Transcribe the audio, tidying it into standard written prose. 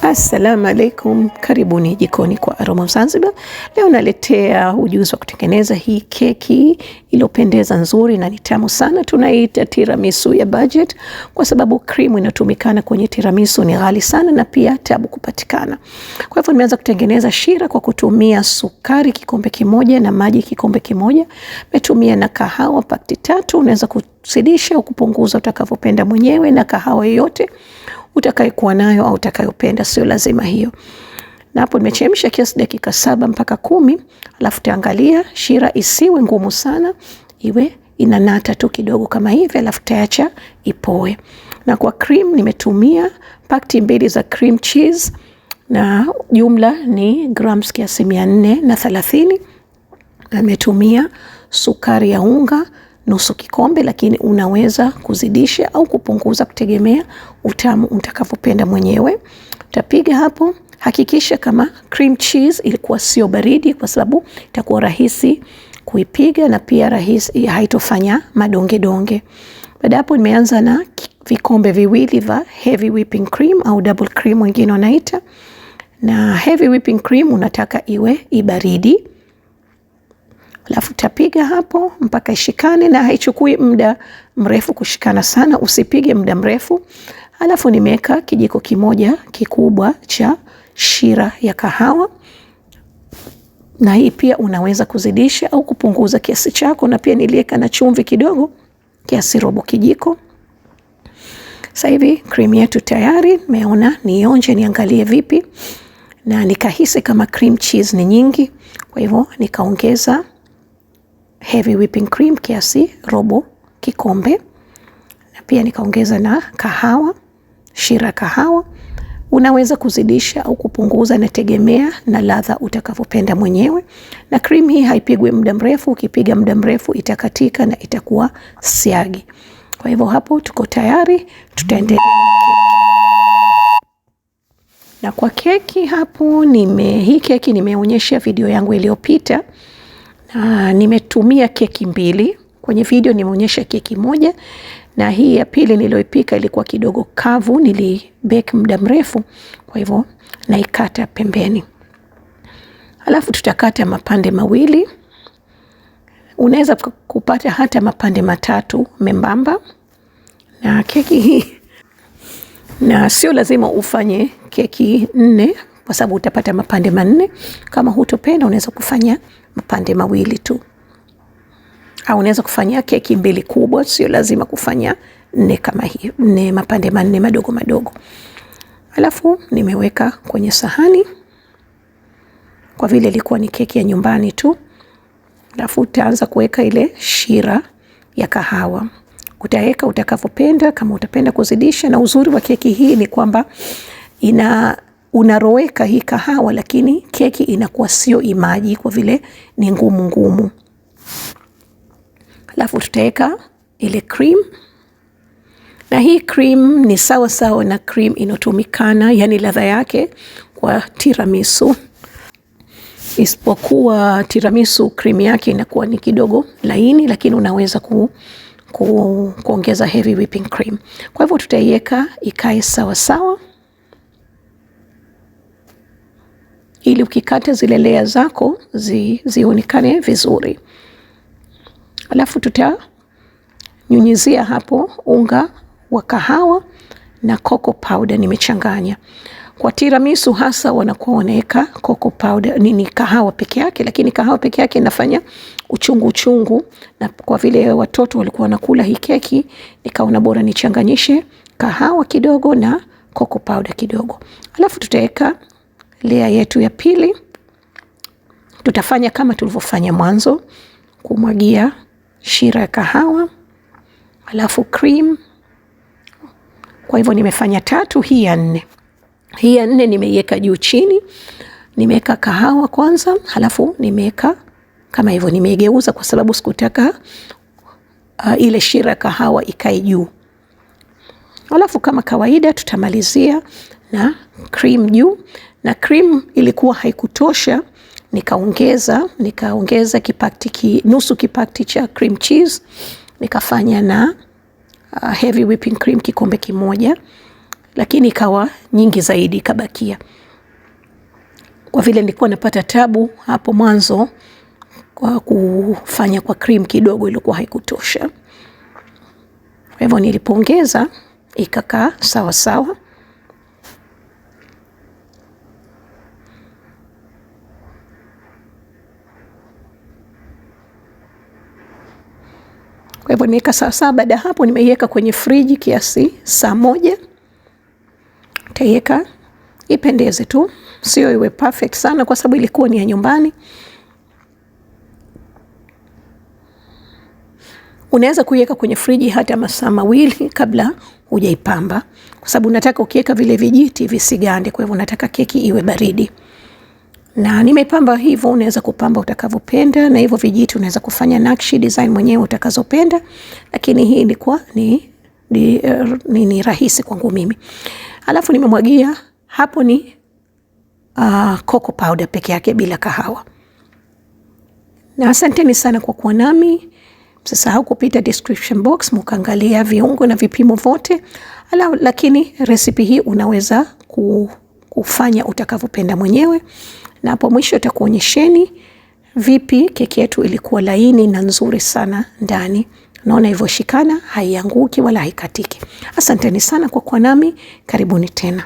Assalamu alaikum, karibuni jikoni kwa Aroma Zanzibar. Leo naletea ujuzi wa kutengeneza hii keki iliyopendeza nzuri na ni tamu sana. Tunaita tiramisu ya budget kwa sababu krimu inatumikana kwenye tiramisu ni ghali sana na pia tabu kupatikana. Kwa hivyo nimeanza kutengeneza shira kwa kutumia sukari kikombe kimoja na maji kikombe kimoja. Nimetumia na kahawa pakti 3, unaweza kuzidisha au kupunguza utakavyopenda mwenyewe, na kahawa yoyote utakayokuwa nayo au utakayopenda, sio lazima hiyo. Na hapo nimechemsha kiasi dakika 7 mpaka 10, alafu taangalia shira isiwe ngumu sana, iwe inanata tu kidogo kama hivi, alafu taacha ipoe. Na kwa cream nimetumia pakti 2 za cream cheese na jumla ni grams kiasi 430. Na nimetumia sukari ya unga nusu kikombe, lakini unaweza kuzidisha au kupunguza kutegemea utamu utakavyopenda mwenyewe. Utapiga hapo, hakikisha kama cream cheese ilikuwa sio baridi kwa sababu itakuwa rahisi kuipiga na pia rahisi haitofanya madonge donge. Baada hapo nimeanza na vikombe 2 vya heavy whipping cream au double cream wengine wanaita. Na heavy whipping cream unataka iwe ibaridi. Alafu tapiga hapo mpaka ishikane, na haichukui muda mrefu kushikana sana, usipige muda mrefu. Alafu nimeweka kijiko kimoja kikubwa cha shira ya kahawa, na hii pia unaweza kuzidisha au kupunguza kiasi chako, na pia niliweka na chumvi kidogo kiasi robo kijiko. Sasa hivi cream yetu tayari, nimeona nionje niangalie vipi, na nikahisi kama cream cheese ni nyingi, kwa hivyo nikaongeza heavy whipping cream kiasi robo kikombe, na pia nikaongeza na kahawa, shira kahawa. Unaweza kuzidisha au kupunguza, nategemea na ladha utakavyopenda mwenyewe. Na cream hii haipigwi muda mrefu, ukipiga muda mrefu itakatika na itakuwa siagi. Kwa hivyo hapo tuko tayari, tutaendelea na kwa keki. Hapo hii keki nimeonyesha video yangu iliyopita. Nimetumia keki 2. Kwenye video nimeonyesha keki moja, na hii ya pili nilioipika ilikuwa kidogo kavu, nilibake muda mrefu, kwa hivyo naikata pembeni. Alafu tutakata mapande mawili. Unaweza kupata hata mapande 3 membamba na keki hii, na sio lazima ufanye keki 4 kwa sababu utapata mapande 4. Kama hutopenda unaweza kufanya mapande 2 tu, au unaweza kufanya keki 2 kubwa, sio lazima kufanya 4 kama hii, 4 mapande 4 madogo madogo. Alafu nimeweka kwenye sahani kwa vile ilikuwa ni keki ya nyumbani tu. Alafu utaanza kuweka ile shira ya kahawa, utaweka utakavyopenda, kama utapenda kuzidisha. Na uzuri wa keki hii ni kwamba unaroweka hii kahawa, lakini keki inakuwa sio imaji kwa vile ni ngumu. Alafu tutaweka ile cream, na hii cream ni sawa sawa na cream inotumikana, yani ladha yake kwa tiramisu, isipokuwa tiramisu cream yake inakuwa ni kidogo laini, lakini unaweza kuongeza heavy whipping cream. Kwa hivyo tutaiweka ikae sawa sawa, ili ukikata zile layer zako zionekane vizuri. Alafu tutanyunyizia hapo unga wa kahawa na cocoa powder nimechanganya. Kwa tiramisu hasa wanakuwa wanaweka cocoa powder, kahawa peke yake, lakini kahawa peke yake inafanya uchungu, na kwa vile watoto walikuwa wanakula hii keki, nikaona bora nichanganyishe kahawa kidogo na cocoa powder kidogo. Alafu tutaweka layer yetu ya pili. Tutafanya kama tulivyofanya mwanzo, kumwagia shira ya kahawa, alafu cream. Kwa hivyo nimefanya 3, hii ya 4. Hii ya 4 nimeiweka juu chini, nimeweka kahawa kwanza, halafu nimeweka kama hivyo, nimeigeuza kwa sababu sikutaka ile shira ya kahawa ikae juu. Alafu kama kawaida tutamalizia na cream juu, na cream ilikuwa haikutosha, nikaongeza nusu kipakti cha cream cheese, nikafanya na heavy whipping cream kikombe kimoja, lakini ikawa nyingi zaidi ikabakia. Kwa vile nilikuwa napata tabu hapo mwanzo kwa kufanya kwa cream kidogo, ilikuwa haikutosha. Kwa hivyo nilipoongeza ikakaa sawa sawa. Kwa hivyo niweka sawa sawa. Baada hapo nimeiweka kwenye friji kiasi saa moja. Utaiweka ipendeze tu, sio iwe perfect sana kwa sababu ilikuwa ni ya nyumbani. Unaweza kuiweka kwenye friji hata masaa mawili kabla hujaipamba, kwa sababu unataka ukiweka vile vijiti visigande. Kwa hivyo unataka keki iwe baridi. Na nimeipamba hivyo, unaweza kupamba utakavyopenda, na hivyo vijiti unaweza kufanya nakshi design mwenyewe utakazopenda, lakini hii ilikuwa ni rahisi kwangu mimi. Alafu nimemwagia hapo ni cocoa powder peke yake bila kahawa. Na asanteni sana kwa kuwa nami. Msisahau kupita description box mkaangalia viungo na vipimo vote. Lakini recipe hii unaweza kufanya utakavyopenda mwenyewe. Na hapo mwisho takuonyesheni vipi keki yetu ilikuwa laini na nzuri sana ndani. Naona hivyo shikana, haianguki wala haikatiki. Asanteni sana kwa kuwa nami. Karibuni tena.